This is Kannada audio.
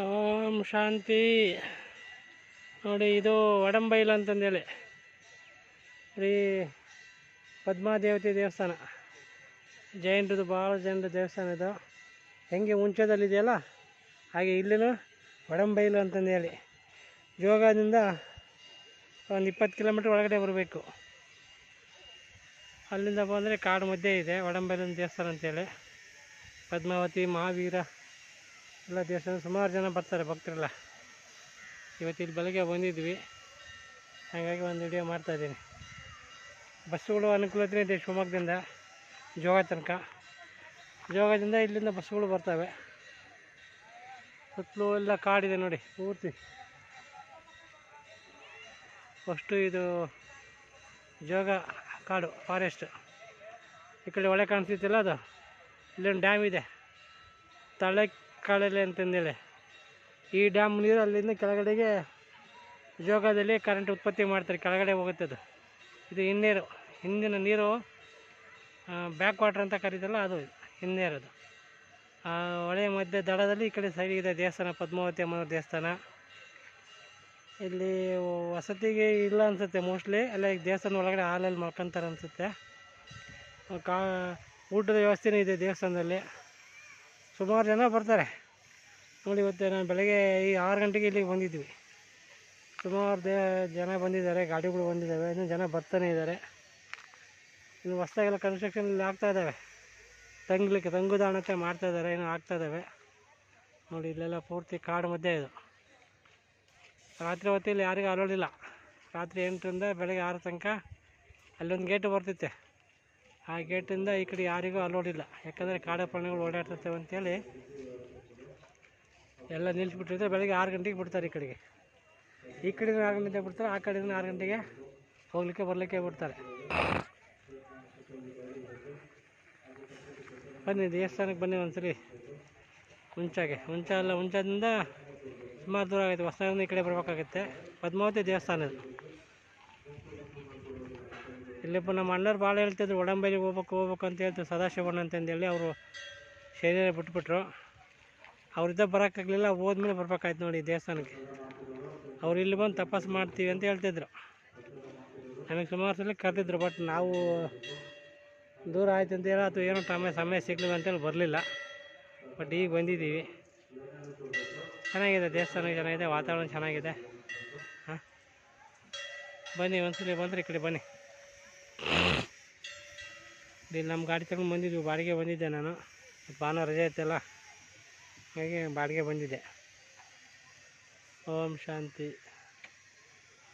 ಓಂ ಶಾಂತಿ. ನೋಡಿ, ಇದು ಒಡಂಬೈಲು ಅಂತಂದೇಳಿ ಶ್ರೀ ಪದ್ಮಾದೇವತೆ ದೇವಸ್ಥಾನ. ಜೈನರದು ಭಾಳ ಜನರ ದೇವಸ್ಥಾನ ಇದು. ಹೆಂಗೆ ಮುಂಚೆದಲ್ಲಿದೆಯಲ್ಲ ಹಾಗೆ ಇಲ್ಲಿನೂ ಒಡಂಬೈಲು ಅಂತಂದೇಳಿ ಜೋಗದಿಂದ ಒಂದು 20 ಕಿಲೋಮೀಟ್ರ್ ಒಳಗಡೆ ಬರಬೇಕು. ಅಲ್ಲಿಂದ ಬಂದರೆ ಕಾಡು ಮಧ್ಯೆ ಇದೆ ಒಡಂಬೈಲಿನ ದೇವಸ್ಥಾನ ಅಂತೇಳಿ. ಪದ್ಮಾವತಿ, ಮಹಾವೀರ ಎಲ್ಲ ದೇವಸ್ಥಾನ ಸುಮಾರು ಜನ ಬರ್ತಾರೆ ಭಕ್ತರೆಲ್ಲ. ಇವತ್ತು ಇಲ್ಲಿ ಬೆಳಗ್ಗೆ ಬಂದಿದ್ವಿ, ಹಾಗಾಗಿ ಒಂದು ವಿಡಿಯೋ ಮಾಡ್ತಾಯಿದ್ದೀನಿ. ಬಸ್ಸುಗಳು ಅನುಕೂಲತೆ ಇದೆ ಶಿವಮೊಗ್ಗದಿಂದ ಜೋಗ ತನಕ. ಜೋಗದಿಂದ ಇಲ್ಲಿಂದ ಬಸ್ಸುಗಳು ಬರ್ತವೆ. ಸುತ್ತಲೂ ಎಲ್ಲ ಕಾಡಿದೆ ನೋಡಿ ಪೂರ್ತಿ. ಫಸ್ಟು ಇದು ಜೋಗ ಕಾಡು ಫಾರೆಸ್ಟ್. ಈ ಕಡೆ ಒಳ್ಳೆ ಕಾಣಿಸ್ತಿತ್ತಲ್ಲ, ಅದು ಇಲ್ಲೊಂದು ಡ್ಯಾಮ್ ಇದೆ ತಳೆಕಾಳೆಲೆ ಅಂತಂದೇಳಿ. ಈ ಡ್ಯಾಮ್ ನೀರು ಅಲ್ಲಿಂದ ಕೆಳಗಡೆಗೆ ಜೋಗದಲ್ಲಿ ಕರೆಂಟ್ ಉತ್ಪತ್ತಿ ಮಾಡ್ತಾರೆ, ಕೆಳಗಡೆ ಹೋಗುತ್ತೆ ಅದು. ಇದು ಹಿನ್ನೀರು, ಹಿಂದಿನ ನೀರು ಬ್ಯಾಕ್ ವಾಟ್ರ್ ಅಂತ ಕರೀತಲ್ಲ, ಅದು ಹಿನ್ನೀರದು. ಹೊಳೆಯ ಮಧ್ಯೆ ದಡದಲ್ಲಿ ಈ ಕಡೆ ಸೈಡಿಗಿದೆ ದೇವಸ್ಥಾನ, ಪದ್ಮಾವತಿ ಅಮ್ಮನವ್ರ ದೇವಸ್ಥಾನ. ಇಲ್ಲಿ ವಸತಿಗೆ ಇಲ್ಲ ಅನಿಸುತ್ತೆ ಮೋಸ್ಟ್ಲಿ, ಅಲ್ಲ ಈಗ ದೇವಸ್ಥಾನ ಒಳಗಡೆ ಹಾಲಲ್ಲಿ ಮಲ್ಕೊತಾರೆ ಅನಿಸುತ್ತೆ. ಊಟದ ವ್ಯವಸ್ಥೆನೂ ಇದೆ ದೇವಸ್ಥಾನದಲ್ಲಿ. ಸುಮಾರು ಜನ ಬರ್ತಾರೆ ನೋಡಿ. ಇವತ್ತು ನಾನು ಬೆಳಗ್ಗೆ ಈ 6 ಗಂಟೆಗೆ ಇಲ್ಲಿಗೆ ಬಂದಿದ್ವಿ. ಸುಮಾರು ಜನ ಬಂದಿದ್ದಾರೆ, ಗಾಡಿಗಳು ಬಂದಿದ್ದಾವೆ, ಇನ್ನೂ ಜನ ಬರ್ತಾನೆ ಇದ್ದಾರೆ. ಇನ್ನು ಹೊಸ್ದಾಗೆಲ್ಲ ಕನ್ಸ್ಟ್ರಕ್ಷನ್ ಇಲ್ಲಿ ಆಗ್ತಾಯಿದ್ದಾವೆ. ತಂಗುದಾಣತೆ ಮಾಡ್ತಾಯಿದ್ದಾರೆ, ಇನ್ನೂ ಆಗ್ತಾಯಿದ್ದಾವೆ ನೋಡಿ. ಇಲ್ಲೆಲ್ಲ ಪೂರ್ತಿ ಕಾಡು ಮಧ್ಯೆ ಇದು. ರಾತ್ರಿ ಹೊತ್ತಿಲ್ಲಿ ಯಾರಿಗೂ ಅಲೋಡಿಲ್ಲ. ರಾತ್ರಿ 8ರಿಂದ ಬೆಳಗ್ಗೆ 6 ತನಕ ಅಲ್ಲೊಂದು ಗೇಟು ಬರ್ತೈತೆ. ಆ ಗೇಟಿಂದ ಈ ಕಡೆ ಯಾರಿಗೂ ಅಲೋಡಿಲ್ಲ, ಯಾಕಂದರೆ ಕಾಡು ಪ್ರಾಣಿಗಳು ಓಡಾಡ್ತರ್ತವೆ ಅಂತೇಳಿ ಎಲ್ಲ ನಿಲ್ಲಿಸ್ಬಿಟ್ಟಿರ್ತಾರೆ. ಬೆಳಗ್ಗೆ 6 ಗಂಟೆಗೆ ಬಿಡ್ತಾರೆ. ಈ ಕಡೆಯಿಂದ 6 ಗಂಟೆಗೆ ಬಿಡ್ತಾರೆ, ಆ ಕಡೆಯಿಂದ 6 ಗಂಟೆಗೆ ಹೋಗ್ಲಿಕ್ಕೆ ಬರಲಿಕ್ಕೆ ಬಿಡ್ತಾರೆ. ಬನ್ನಿ ದೇವಸ್ಥಾನಕ್ಕೆ ಬನ್ನಿ ಒಂದ್ಸರಿ. ಹುಂಚಾದಿಂದ ಸುಮಾರು ದೂರ ಆಗುತ್ತೆ. ಹೊಸದಾಗಿಂದ ಈ ಕಡೆ ಬರಬೇಕಾಗುತ್ತೆ. ಪದ್ಮಾವತಿ ದೇವಸ್ಥಾನ ಇದು. ಇಲ್ಲಿಪ್ಪ ನಮ್ಮ ಅಣ್ಣರು ಭಾಳ ಹೇಳ್ತಿದ್ರು ಒಡಂಬೈಲಿಗೆ ಹೋಗ್ಬೇಕು ಅಂತ ಹೇಳ್ತಿದ್ರು, ಸದಾಶಿವಣ್ಣ ಅಂತಂದೇಳಿ. ಅವರು ಶರೀರ ಬಿಟ್ಬಿಟ್ರು. ಅವರಿದ್ದ ಬರೋಕ್ಕಾಗಲಿಲ್ಲ, ಹೋದ್ಮೇಲೆ ಬರ್ಬೇಕಾಯ್ತು ನೋಡಿ ದೇವಸ್ಥಾನಕ್ಕೆ. ಅವ್ರು ಇಲ್ಲಿ ಬಂದು ತಪಸ್ಸು ಮಾಡ್ತೀವಿ ಅಂತ ಹೇಳ್ತಿದ್ರು. ನಮಗೆ ಸುಮಾರು ಸಲ ಕರೆದಿದ್ರು, ಬಟ್ ನಾವು ದೂರ ಆಯ್ತು ಅಂತೇಳಿ ಅಥವಾ ಏನೋ ಸಮಯ ಸಿಗಲಿಲ್ಲ ಅಂತೇಳಿ ಬರಲಿಲ್ಲ. ಬಟ್ ಈಗ ಬಂದಿದ್ದೀವಿ. ಚೆನ್ನಾಗಿದೆ ದೇವಸ್ಥಾನ, ಚೆನ್ನಾಗಿದೆ, ವಾತಾವರಣ ಚೆನ್ನಾಗಿದೆ. ಹಾಂ, ಬನ್ನಿ ಒಂದ್ಸಲಿ ಬಂದರೆ ಈ ಕಡೆ ಬನ್ನಿ. ಇಲ್ಲಿ ನಮ್ಮ ಗಾಡಿ ತಗೊಂಡು ಬಂದಿದ್ವಿ, ಬಾಡಿಗೆ ಬಂದಿದ್ದೆ ನಾನು. ಭಾನುವಾರ ರಜೆ ಇತ್ತಲ್ಲ, ಹಾಗೆ ಬಾಡಿಗೆ ಬಂದಿದ್ದೆ. ಓಂ ಶಾಂತಿ.